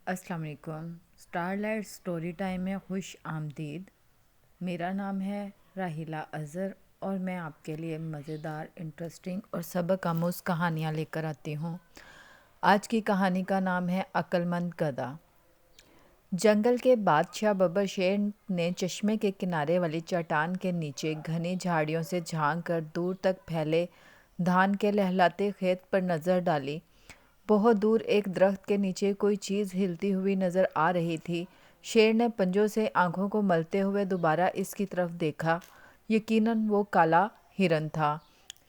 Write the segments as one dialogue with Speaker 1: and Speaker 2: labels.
Speaker 1: अस्सलाम वालेकुम। Starlight story time में खुश आमदीद। मेरा नाम है राहिला अज़हर और मैं आपके लिए मज़ेदार, इंटरेस्टिंग और सबक आमूज़ कहानियाँ लेकर आती हूँ। आज की कहानी का नाम है अक्लमंद गधा। जंगल के बादशाह बब्बर शेर ने चश्मे के किनारे वाली चट्टान के नीचे घनी झाड़ियों से झांक कर दूर तक फैले धान के लहलाते खेत पर नज़र डाली। बहुत दूर एक दरख्त के नीचे कोई चीज़ हिलती हुई नज़र आ रही थी। शेर ने पंजों से आंखों को मलते हुए दोबारा इसकी तरफ देखा। यकीनन वो काला हिरन था।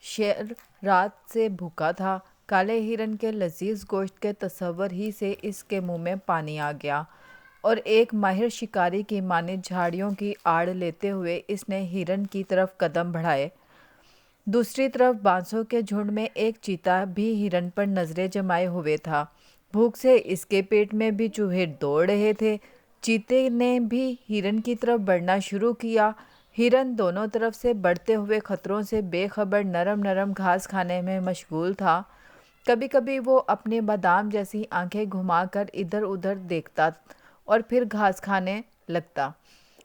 Speaker 1: शेर रात से भूखा था। काले हिरन के लजीज गोश्त के तस्वर ही से इसके मुंह में पानी आ गया और एक माहिर शिकारी की माने झाड़ियों की आड़ लेते हुए इसने हिरन की तरफ कदम बढ़ाए। दूसरी तरफ बांसों के झुंड में एक चीता भी हिरन पर नजरें जमाए हुए था। भूख से इसके पेट में भी चूहे दौड़ रहे थे। चीते ने भी हिरन की तरफ बढ़ना शुरू किया। हिरन दोनों तरफ से बढ़ते हुए खतरों से बेखबर नरम नरम घास खाने में मशगूल था। कभी कभी वो अपने बादाम जैसी आंखें घुमाकर इधर उधर देखता और फिर घास खाने लगता।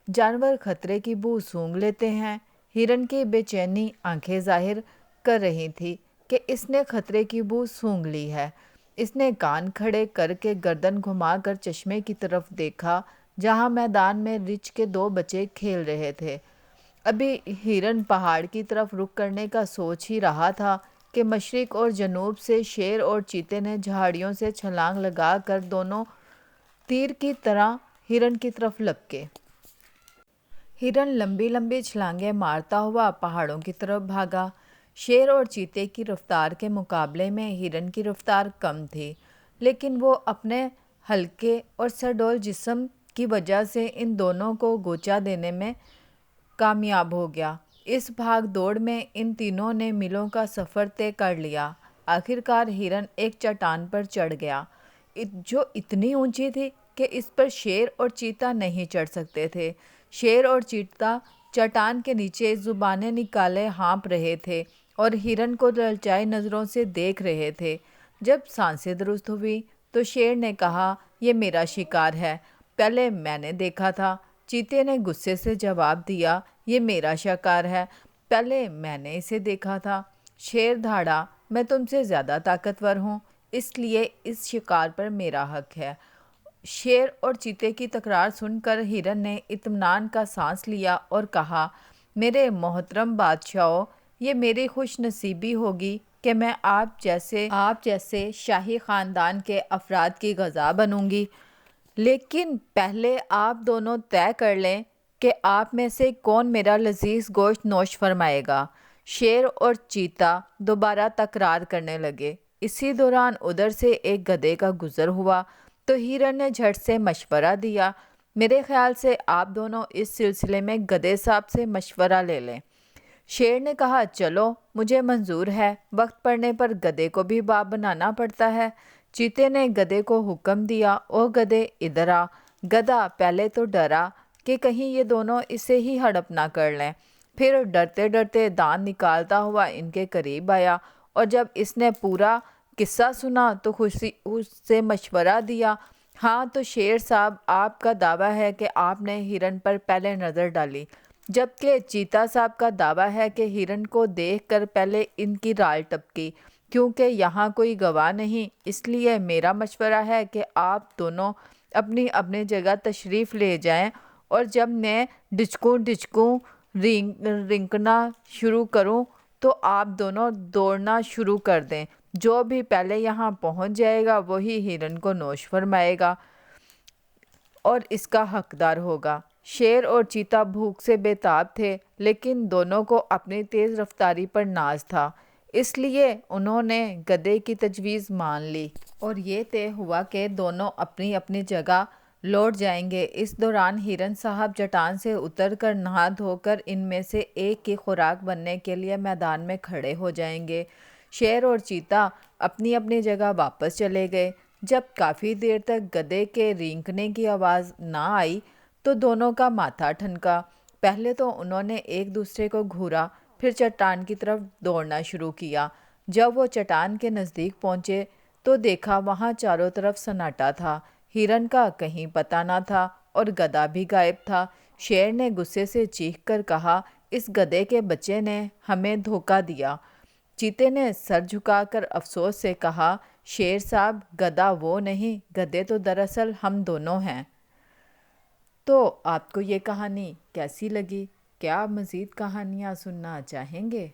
Speaker 1: जानवर खतरे की बू सूंघ लेते हैं। हिरन की बेचैनी आंखें जाहिर कर रही थी कि इसने खतरे की बू सूंघ ली है। इसने कान खड़े करके गर्दन घुमाकर चश्मे की तरफ देखा जहां मैदान में रिछ के दो बच्चे खेल रहे थे। अभी हिरन पहाड़ की तरफ रुख करने का सोच ही रहा था कि मशरिक और जनूब से शेर और चीते ने झाड़ियों से छलांग लगाकर दोनों तीर की तरह हिरन की तरफ लपके। हिरन लंबी लंबी छलांगें मारता हुआ पहाड़ों की तरफ भागा। शेर और चीते की रफ्तार के मुकाबले में हिरन की रफ्तार कम थी, लेकिन वो अपने हल्के और सडोल जिस्म की वजह से इन दोनों को गोचा देने में कामयाब हो गया। इस भाग दौड़ में इन तीनों ने मीलों का सफ़र तय कर लिया। आखिरकार हिरन एक चट्टान पर चढ़ गया जो इतनी ऊंची थी कि इस पर शेर और चीता नहीं चढ़ सकते थे। शेर और चीता चट्टान के नीचे जुबानें निकाले हाँप रहे थे और हिरन को ललचाई नज़रों से देख रहे थे। जब सांसें दुरुस्त हुई तो शेर ने कहा, यह मेरा शिकार है, पहले मैंने देखा था। चीते ने गुस्से से जवाब दिया, ये मेरा शिकार है, पहले मैंने इसे देखा था। शेर धाड़ा, मैं तुमसे ज़्यादा ताकतवर हूँ, इसलिए इस शिकार पर मेरा हक है। शेर और चीते की तकरार सुनकर हिरन ने इत्मीनान का सांस लिया और कहा, मेरे मोहतरम बादशाह, ये मेरी खुश नसीबी होगी कि मैं आप जैसे शाही ख़ानदान के अफराद की ग़ज़ा बनूंगी। लेकिन पहले आप दोनों तय कर लें कि आप में से कौन मेरा लजीज गोश्त नोश फरमाएगा। शेर और चीता दोबारा तकरार करने लगे। इसी दौरान उधर से एक गधे का गुजर हुआ तो हिरन ने झट से मशवरा दिया, मेरे ख्याल से आप दोनों इस सिलसिले में गधे साहब से मशवरा ले लें। शेर ने कहा, चलो मुझे मंजूर है, वक्त पड़ने पर गधे को भी बाप बनाना पड़ता है। चीते ने गधे को हुक्म दिया, ओ गधे इधर आ। गधा पहले तो डरा कि कहीं ये दोनों इसे ही हड़प ना कर लें। फिर डरते डरते दांत निकालता हुआ इनके करीब आया और जब इसने पूरा किस्सा सुना तो खुशी उससे मशवरा दिया, हाँ तो शेर साहब, आपका दावा है कि आपने हिरन पर पहले नज़र डाली, जबकि चीता साहब का दावा है कि हिरन को देखकर पहले इनकी राल टपकी। क्योंकि यहाँ कोई गवाह नहीं, इसलिए मेरा मशवरा है कि आप दोनों अपनी अपनी जगह तशरीफ़ ले जाएं और जब मैं डिचकूं डिचकूं रिंकना शुरू करूं तो आप दोनों दौड़ना शुरू कर दें। जो भी पहले यहाँ पहुँच जाएगा वही हिरन को नोश फरमाएगा और इसका हकदार होगा। शेर और चीता भूख से बेताब थे, लेकिन दोनों को अपनी तेज़ रफ्तारी पर नाज था, इसलिए उन्होंने गधे की तजवीज़ मान ली और ये तय हुआ कि दोनों अपनी अपनी जगह लौट जाएंगे। इस दौरान हिरन साहब चट्टान से उतरकर नहा धोकर इनमें से एक की खुराक बनने के लिए मैदान में खड़े हो जाएंगे। शेर और चीता अपनी अपनी जगह वापस चले गए। जब काफ़ी देर तक गधे के रींकने की आवाज़ ना आई तो दोनों का माथा ठनका। पहले तो उन्होंने एक दूसरे को घूरा, फिर चट्टान की तरफ दौड़ना शुरू किया। जब वो चट्टान के नज़दीक पहुँचे तो देखा वहाँ चारों तरफ सन्नाटा था। ہرن کا کہیں پتہ نہ تھا اور گدھا بھی غائب تھا۔ شیر نے غصے سے چیخ کر کہا، اس گدھے کے بچے نے ہمیں دھوکہ دیا۔ چیتے نے سر جھکا کر افسوس سے کہا، شیر صاحب، گدھا وہ نہیں، گدھے تو دراصل ہم دونوں ہیں۔ تو آپ کو یہ کہانی کیسی لگی؟ کیا آپ مزید کہانیاں سننا چاہیں گے؟